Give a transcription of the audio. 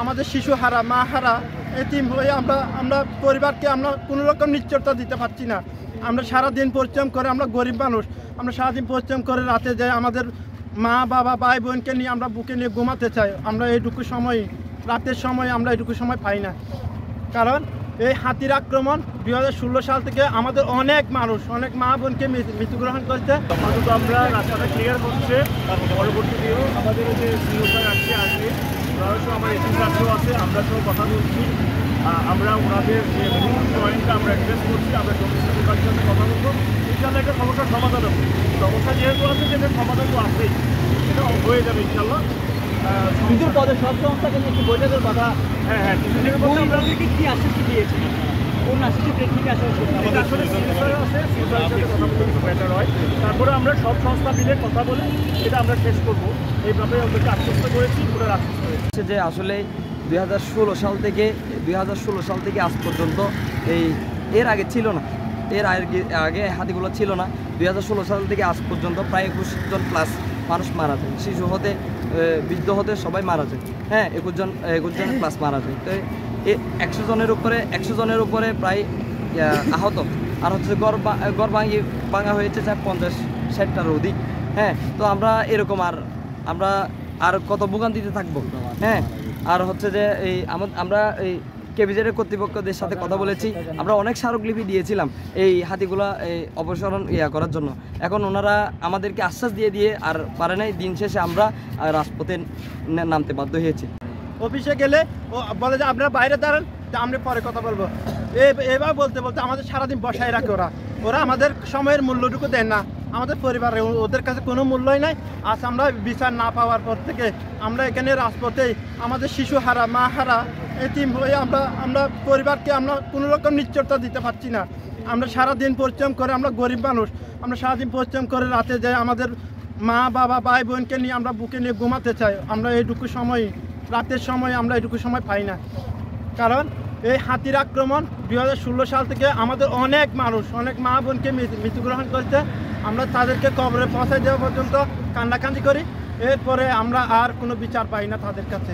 আমাদের শিশু হারা, মা হারা, এতিম হয়ে আমরা পরিবারকে আমরা কোনো রকম নিশ্চয়তা দিতে পারছি না। আমরা সারাদিন পরিশ্রম করে, আমরা গরিব মানুষ, আমরা সারাদিন পরিশ্রম করে রাতে যাই আমাদের মা বাবা ভাই বোনকে নিয়ে আমরা বুকে নিয়ে ঘুমাতে চাই। আমরা এইটুকু সময়, রাতের সময় আমরা এইটুকু সময় পাই না। কারণ এই হাতির আক্রমণ 2016 সাল থেকে আমাদের অনেক মানুষ, অনেক মা বোনকে মৃত্যুগ্রহণ করছে। আমরা রাস্তাটা ক্লিয়ার করছে, পরবর্তী দিয়েও আমাদের যে সিওসার আসছে আমার এসি রাষ্ট্র আছে, আমরা সব কথা বলছি। আমরা ওনাদের যে মেডিকেল পয়েন্টটা আমরা অ্যাড্রেস করছি, আমরা ডোমেস্টিক সাথে কথা বলবো, ইনশাল্লাহ একটা সমস্যার সমাধান হবে। সমস্যা যেহেতু আছে সেটার সমাধান তো আছেই, সেটা হয়ে যাবে ইনশাল্লাহ। বিদ্যুৎ পদের সব সংস্থাকে নিয়ে একটি বৈঠকের কথা। হ্যাঁ, আমাদেরকে কি আশ্বাস দিয়েছে, কোন আশ্বাসের প্রেক্ষিতে আশ্বাস আসলে সিওসার আছে, সিওসারের সাথে কথা বলতে একটু বেটার হয়। তারপরে আমরা সব সংস্থা মিলে কথা বলে এটা আমরা শেষ করবো, এইভাবে ওদেরকে আশ্বস্ত করেছি, পুরো আশ্বস্ত হয়েছে যে আসলে 2016 সাল থেকে আজ পর্যন্ত এর আগে ছিল না, এর আগে হাতিগুলো ছিল না। 2016 সাল থেকে আজ পর্যন্ত প্রায় 21 জন প্লাস মানুষ মারা যায়, শিশু হতে বৃদ্ধ হতে সবাই মারা যায়। হ্যাঁ, 21 জন প্লাস মারা যায়। তো 100 জনের উপরে প্রায় আহত, আর হচ্ছে গড় ভাঙা হয়েছে 50-60টার অধিক। হ্যাঁ, তো আমরা এরকম আর কত ভোগান্তিতে থাকবো। হ্যাঁ, আর হচ্ছে যে আমরা এই কেবিজেডের কর্তৃপক্ষদের সাথে কথা বলেছি, আমরা অনেক স্মারকলিপি দিয়েছিলাম এই হাতিগুলা অপসারণ করার জন্য। এখন ওনারা আমাদেরকে আশ্বাস দিয়ে আর পারে নাই। দিন শেষে আমরা রাজপথে নামতে বাধ্য হয়েছি। অফিসে গেলে ও বলে যে আপনারা বাইরে দাঁড়ান, আমরা পরে কথা বলবো। এবার বলতে আমাদের সারাদিন বসায় রাখে ওরা আমাদের সময়ের মূল্যটুকু দেয় না। আমাদের পরিবারে ওদের কাছে কোনো মূল্যই নাই। আজ আমরা বিচার না পাওয়ার পর থেকে আমরা এখানে রাজপথে আমাদের শিশু হারা, মা হারা, এতিম হয়ে আমরা পরিবারকে আমরা কোনো রকম নিশ্চয়তা দিতে পারছি না। আমরা সারাদিন পরিশ্রম করে, আমরা গরিব মানুষ, আমরা সারাদিন পরিশ্রম করে রাতে যাই আমাদের মা বাবা ভাই বোনকে নিয়ে আমরা বুকে নিয়ে ঘুমাতে চাই। আমরা এইটুকু সময়, রাতের সময় আমরা এইটুকু সময় পাই না। কারণ এই হাতির আক্রমণ 2016 সাল থেকে আমাদের অনেক মানুষ, অনেক মা বোনকে মৃত্যুগ্রহণ করছে। আমরা তাদেরকে কবরে পৌঁছায় দেওয়া পর্যন্ত কান্নাকান্দি করি, এরপরে আমরা আর কোনো বিচার পাই না তাদের কাছে।